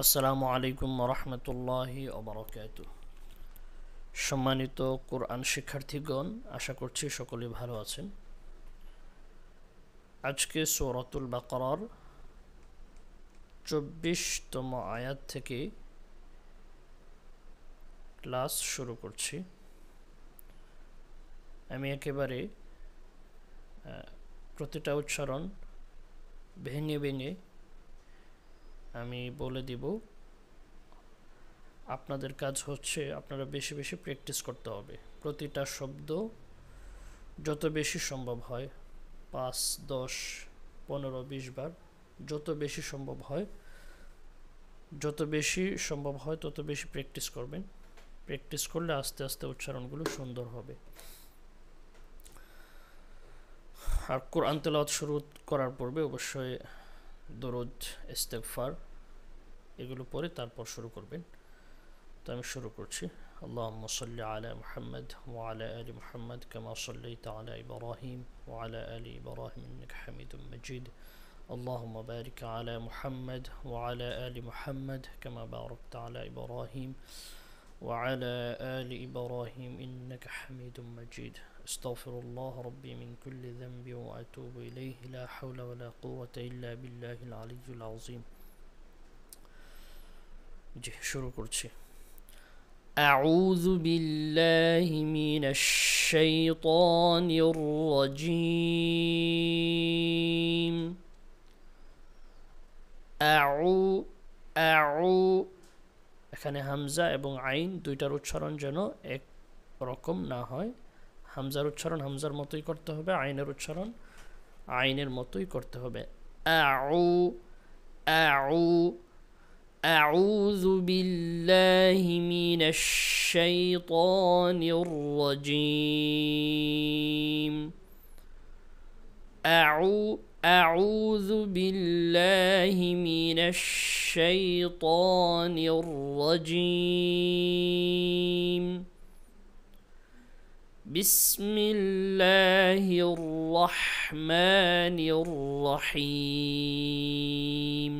আসসালামু আলাইকুম রহমতুল্লাহি ওবরাকাতুহ। সম্মানিত কোরআন শিক্ষার্থীগণ, আশা করছি সকলে ভালো আছেন। আজকে সূরাতুল বাকারার 24তম আয়াত থেকে ক্লাস শুরু করছি। আমি একেবারে প্রতিটা উচ্চারণ ভেঙে ভেঙে আমি বলে দিব। আপনাদের কাজ হচ্ছে আপনারা বেশি বেশি প্র্যাকটিস করতে হবে। প্রতিটা শব্দ যত বেশি সম্ভব হয় 5, 10, 15, 20 বার যত বেশি সম্ভব হয় তত বেশি প্র্যাকটিস করবেন। প্র্যাকটিস করলে আস্তে আস্তে উচ্চারণগুলো সুন্দর হবে। আর কোরআন তেলাওয়াত শুরু করার পূর্বে অবশ্যই দরুদ, ইস্তেগফার এগুলো পড়ে তারপর শুরু করবেন। তো আমি শুরু করছি। اللهم صل على محمد وعلى آل محمد كما صليت على إبراهيم وعلى آل إبراهيم إنك حميد مجيد. اللهم بارك على محمد وعلى آل محمد كما باركت على إبراهيم وعلى آل إبراهيم إنك حميد مجيد. استغفر الله ربي من كل ذنب وأتوب إليه. لا حول ولا قوة إلا بالله العلي العظيم. شروع করছি। أعوذ بالله من الشيطان الرجيم. এখানে হামজা এবং আইন দুইটার উচ্চারণ যেন এক রকম না হয়। হামজার উচ্চারণ হামজার মতোই করতে হবে, আইনের উচ্চারণ আইনের মতোই করতে হবে। أعوذ بالله من الشيطان الرجيم. أعوذ بالله من الشيطان الرجيم. بسم الله الرحمن الرحيم.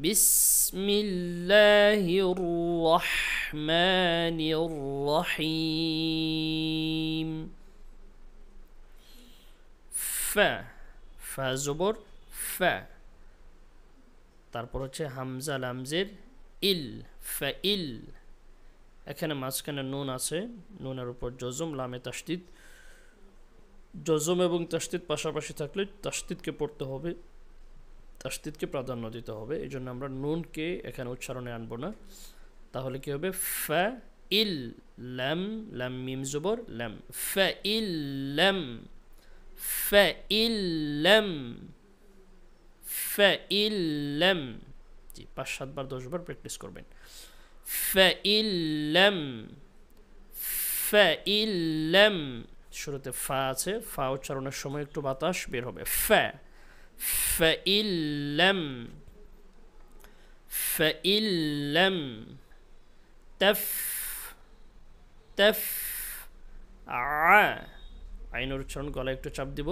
بسم الله الرحمن الرحيم. ফা জবর ফা, তারপর হচ্ছে হামজা লামজের ইল, ফাইল। এখানে মাঝখানে নুন আছে, নুনের উপর জজম, লামে তাসদিদ। জজম এবং তাসদিদ পাশাপাশি থাকলে তাসদিদকে পড়তে হবে, তাসদিদকে প্রাধান্য দিতে হবে। এই জন্য আমরা নুনকে এখানে উচ্চারণে আনবো না। তাহলে কি হবে? ফা ইল লাম, লাম মিম জবর লাম, ফা ইল লাম, ফা ইল লাম, ফা ইল লাম। জি, 5-7 বার 10 বার প্র্যাকটিস করবেন। ফা ইল লাম, ফা ইল লাম। শুরুতে ফা আছে, ফা উচ্চারণের সময় একটু বাতাস বের হবে। ফা فإن لم تف আইনের উচ্চারণ গলায় একটু চাপ দিব।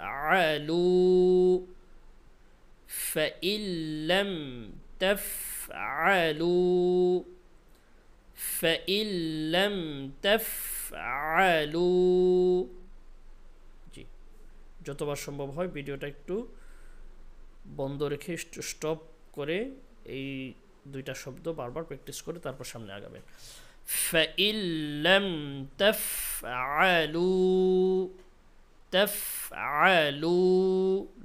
تفعلوا فإن لم تفعلوا فإن لم تفعلوا. জি, যতবার সম্ভব হয় ভিডিওটা একটু বন্ধ রেখে স্টপ করে এই দুইটা শব্দ বারবার প্র্যাকটিস করে তারপর সামনে আগাবেন। فإن لم تفعلوا تفعلوا,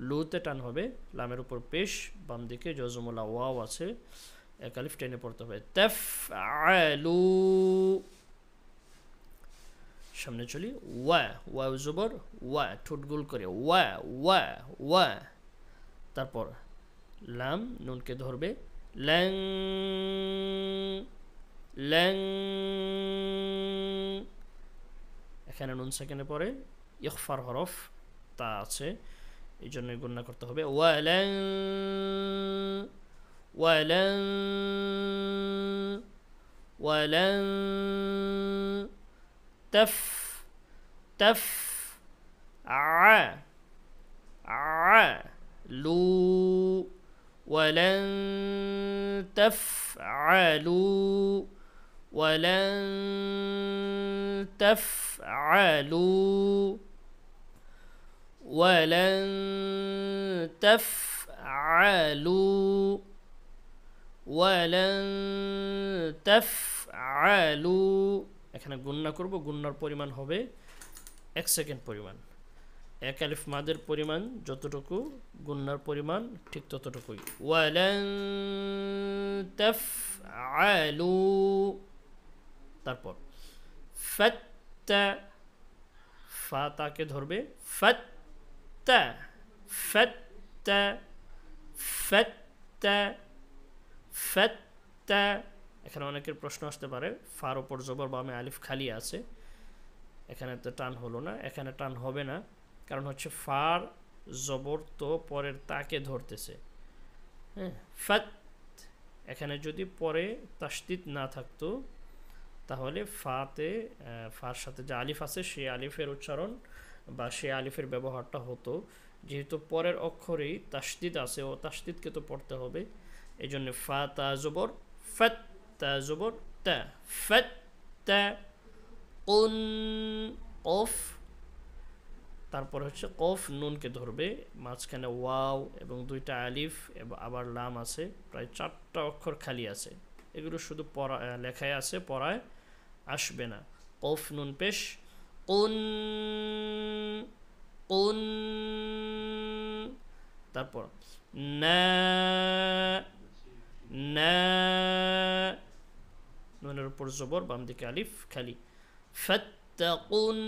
লুতে টান হবে, লামের উপর পেশ, বাম দিকে জজমুলা ওয়াও আছে, এক আলিফ টেনে পড়তে হবে। তাফআলু, সামনে চলি। ওয়া, ওয়া জবর ওয়া, ঠোঁট গোল করে ওয়া ওয়া ওয়া। তারপর লাম, নুনকে ধরবে, লাং লাং। এখানে নুন সেকেন্ডে পরে ইখফার হরফ তা আছে, এই জন্য গুণনা করতে হবে। ওয়ালাং ولن تف تف ع لو ولن تفعلوا ولن تفعلوا ولن تفعلوا ولن تفعلوا এখানে গুণনা করব গুণনার পরিমাণ হবে 1 সেকেন্ড পরিমাণ এক আলিফ মাদের পরিমাণ যতটুকু গুণনার পরিমাণ ঠিক ততটুকুই ওয়ালান তাফআলু তারপর ফাত্তা ফা তাকে ধরবে ফাত্তা ফাত্তা ফাত্তা ফাত্তা এখানে অনেকের প্রশ্ন আসতে পারে ফার উপর জবর বামে আলিফ খালি আছে এখানে তো টান হলো না এখানে টান হবে না কারণ হচ্ছে ফার জবর তো পরের তাকে ধরতেছে হ্যাঁ ফাত এখানে যদি পরে তাসদিদ না থাকতো তাহলে ফাতে ফার সাথে যে আলিফ আছে সেই আলিফের উচ্চারণ বা সেই আলিফের ব্যবহারটা হতো যেহেতু পরের অক্ষরেই তাসদিদ আছে ও তাসদিদকে তো পড়তে হবে এই জন্য ফা তা জবর ফাত তা জবর তা ফাত তা উন অফ তারপর হচ্ছে কফ নুনকে ধরবে মাঝখানে ওয়াও এবং দুইটা আলিফ এবং আবার লাম আছে প্রায় 4টা অক্ষর খালি আছে এগুলো শুধু পড়া লেখায় আছে পড়ায় আসবে না কফ নুন পেশ উন উন তারপর না না নুনের উপর জবর বাম দিকে আলিফ খালি ফাত্তাকুন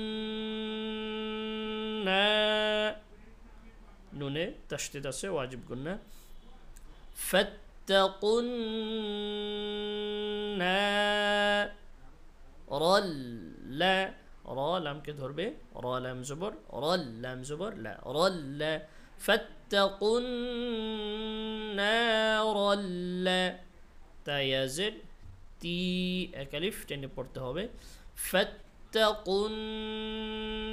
নুনে তাসদিদ আছে ওয়াজিব গুন্না ফাত্তাকুন রল লা র লামকে ধরবে র লাম জবর রল লাম জবর লা রল লা ফাত্তাকুন রল লা তায়াজির তি এক আলিফ টেনে পড়তে হবে فاتقوا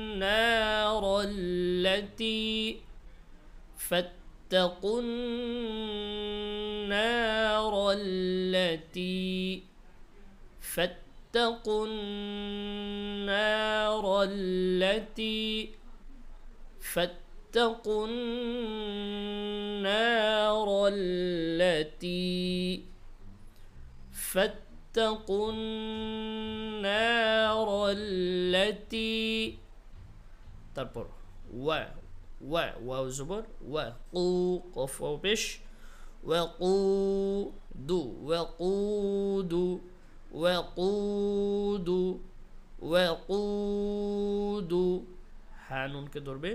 النار التي فاتقوا النار التي فاتقوا النار التي فاتقوا النار التي فاتقوا النار التي তারপর ওয়া ওয়া ওয়াও জবর ওয়া কু কফ ও পেশ ওয়াকুদু ওয়াকুদু ওয়াকুদু ওয়াকুদু হা নুনকে ধরবে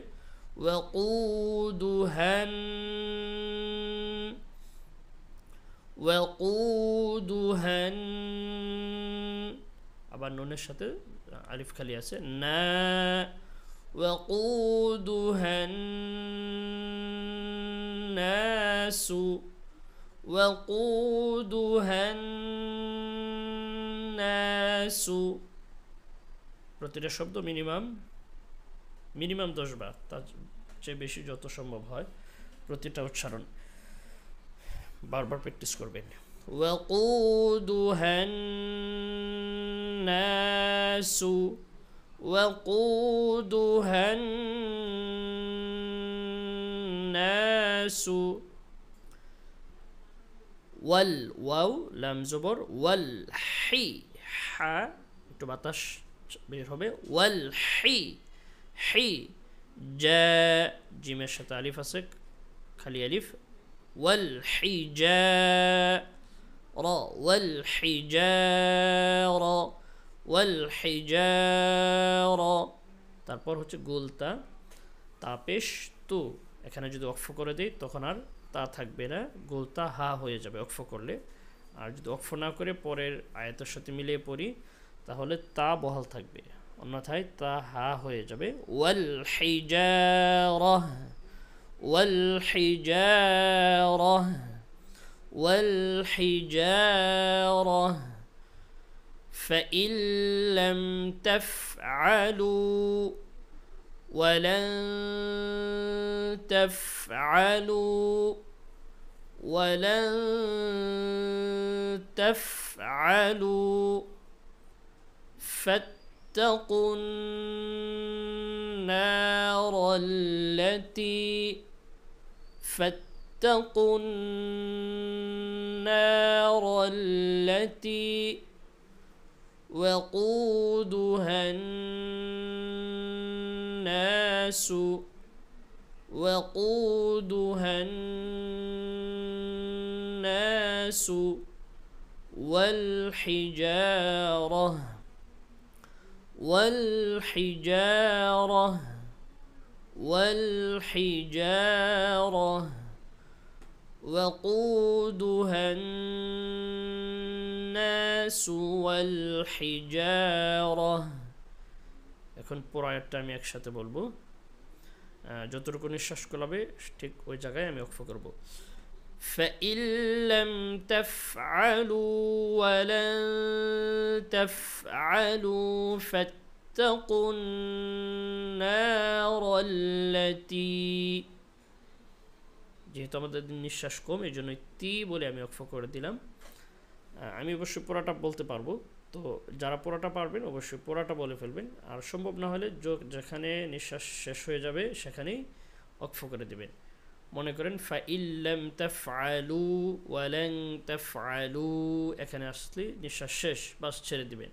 ওয়াকুদুহান ওয়াকুদুহান আবার নুনের সাথে আলিফ খালি আছে না ওয়াকুদুহান নাসু ওয়াকুদুহান নাসু প্রতিটা শব্দ মিনিমাম 10 বার তার চেয়ে বেশি যত সম্ভব হয় প্রতিটা উচ্চারণ বারবার প্র্যাকটিস করবেন ওয়াকুদুহান নাসু ওয়াকুদুহান নাসু ওয়াল ওয়াও লাম জবর ওয়াল হি হা একটু বাতাস বের হবে ওয়াল হি হি জা জিমের সাথে আলিফ আছে খালি আলিফ والحجارة والحجارة والحجارة তারপর হচ্ছে গোলতা তাপেশ তু এখানে যদি ওয়াকফ করে দেই তখন আর তা থাকবে না গোলতা হা হয়ে যাবে ওয়াকফ করলে আর যদি ওয়াকফ না করে পরের আয়াতের সাথে মিলিয়ে পড়ি তাহলে তা বহাল থাকবে অন্যথায় তা হা হয়ে যাবে ওয়াল হিজারা والحجارة والحجارة فإن لم تفعلوا ولن تفعلوا ولن تفعلوا فاتقوا النار التي وقودها الناس والحجارة وقودها الناس والحجارة এখন পুরো আয়াতটা আমি একসাথে বলবো যতটুকু নিঃশ্বাস করবে ঠিক ওই জায়গায় আমি ওকফ করব فإن لم تفعلوا ولن تفعلوا فاتقوا النار التي যেহেতু আমাদের নিঃশ্বাস কম এই জন্য তি বলে আমি ওকফ করে দিলাম আমি অবশ্যই পুরোটা বলতে পারবো তো যারা পুরোটা পারবেন অবশ্যই পুরোটা বলে ফেলবেন আর সম্ভব না হলে যেখানে নিঃশ্বাস শেষ হয়ে যাবে সেখানেই ওকফ করে দিবেন মনে করেন ফাইল লাম তাফআলু ওয়া লান তাফআলু এখানে আসলে নিঃশ্বাস শেষ বাস ছেড়ে দিবেন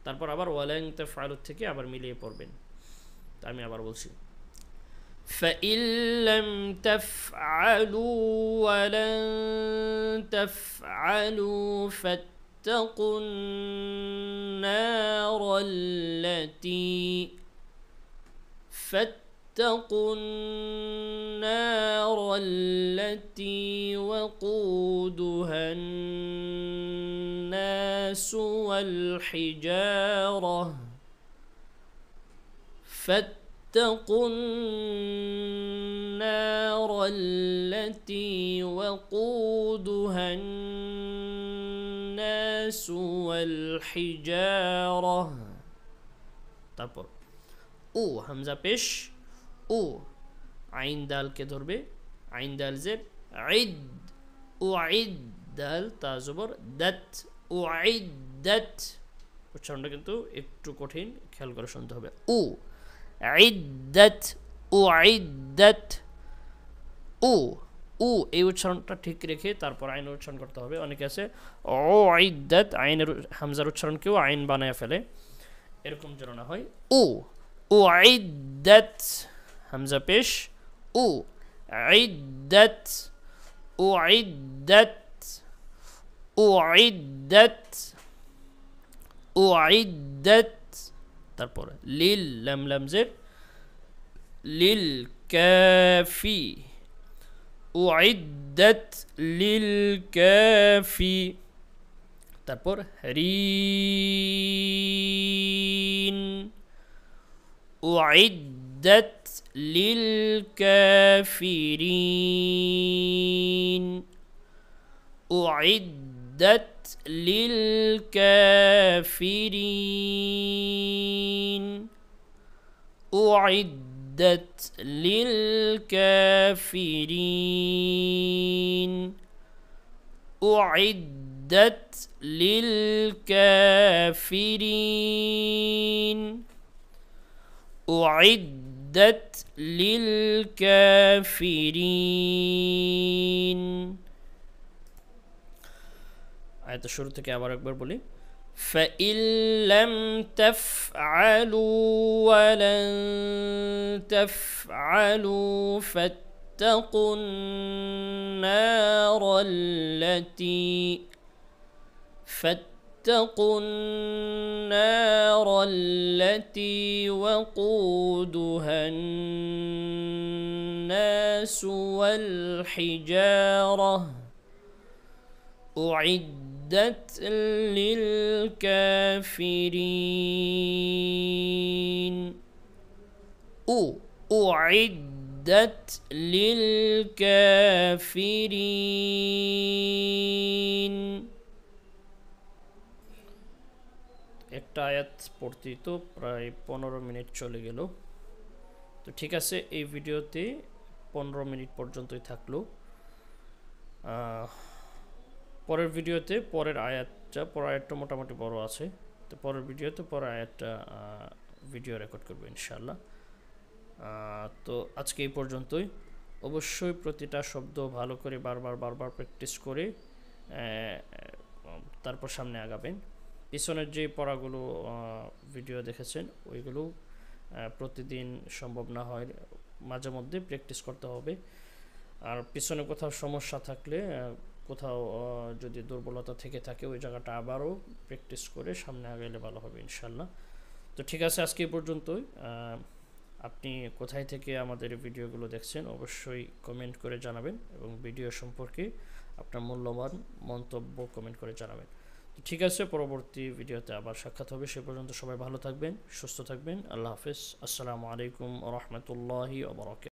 তারপর আবার ওয়া লান তাফআলু থেকে আবার মিলিয়ে পড়বেন তো আমি আবার বলছি فإن لم تفعلوا ولن تفعلوا فاتقوا النار التي وقودها الناس والحجارة فاتقوا النار التي وقودها الناس والحجارة তারপর ও হামজা পেশ ও আইন দালকে ধরবে আইন দাল জের ঈদ উঈদ দাল তা জবর দাত উঈদাত উচ্চারণটা কিন্তু একটু কঠিন খেয়াল করে শুনতে হবে ও عدت أعدت ও এই উচ্চারণটা ঠিক রেখে তারপর আইন উচ্চারণ করতে হবে অনেকে আছে উইদ্দাত আইনের হামজার উচ্চারণকেও আইন বানায় ফেলে এরকম যেন না হয় ও উইদ্দাত হামজা পেশ ও উইদ্দাত উইদ্দাত উইদ্দাত উইদ্দাত তারপর লিল লাম লাম জের লিল কাফি উইদ্দাত লিল কাফি তারপর রিন উইদ্দাত লিল কাফিরিন উইদ্দাত للكافرين أعدت للكافرين أعدت للكافرين أعدت للكافرين আয়াতের শুরু থেকে আবার একবার বলি فإن لم تفعلوا ولن تفعلوا فاتقوا النار التي وقودها الناس والحجارة أعدت للكافرين أعدت للكافرين একটা আয়াত পড়তেই তো প্রায় 15 মিনিট চলে গেল। তো ঠিক আছে, এই ভিডিওতে 15 মিনিট পর্যন্তই থাকলো। পরের ভিডিওতে পরের আয়াতটা মোটামুটি বড় আছে, তো পরের ভিডিওতে পরের আয়াতটা ভিডিও রেকর্ড করবো ইনশাল্লাহ। তো আজকে এই পর্যন্তই। অবশ্যই প্রতিটা শব্দ ভালো করে বারবার প্র্যাকটিস করে তারপর সামনে আগাবেন। পিছনের যে পড়াগুলো ভিডিও দেখেছেন ওইগুলো প্রতিদিন সম্ভব না হয়, মাঝে মধ্যে প্র্যাকটিস করতে হবে। আর পিছনে কোথাও সমস্যা থাকলে, কোথাও যদি দুর্বলতা থেকে থাকে, ওই জায়গাটা আবারও প্র্যাকটিস করে সামনে আগাইলে ভালো হবে ইনশাল্লাহ। তো ঠিক আছে, আজকে এই পর্যন্তই। আপনি কোথায় থেকে আমাদের ভিডিওগুলো দেখছেন অবশ্যই কমেন্ট করে জানাবেন, এবং ভিডিও সম্পর্কে আপনার মূল্যবান মন্তব্য কমেন্ট করে জানাবেন। তো ঠিক আছে, পরবর্তী ভিডিওতে আবার সাক্ষাৎ হবে। সে পর্যন্ত সবাই ভালো থাকবেন, সুস্থ থাকবেন। আল্লাহ হাফেজ। আসসালামু আলাইকুম ওয়া রাহমাতুল্লাহি ওয়া বারাকাতুহু।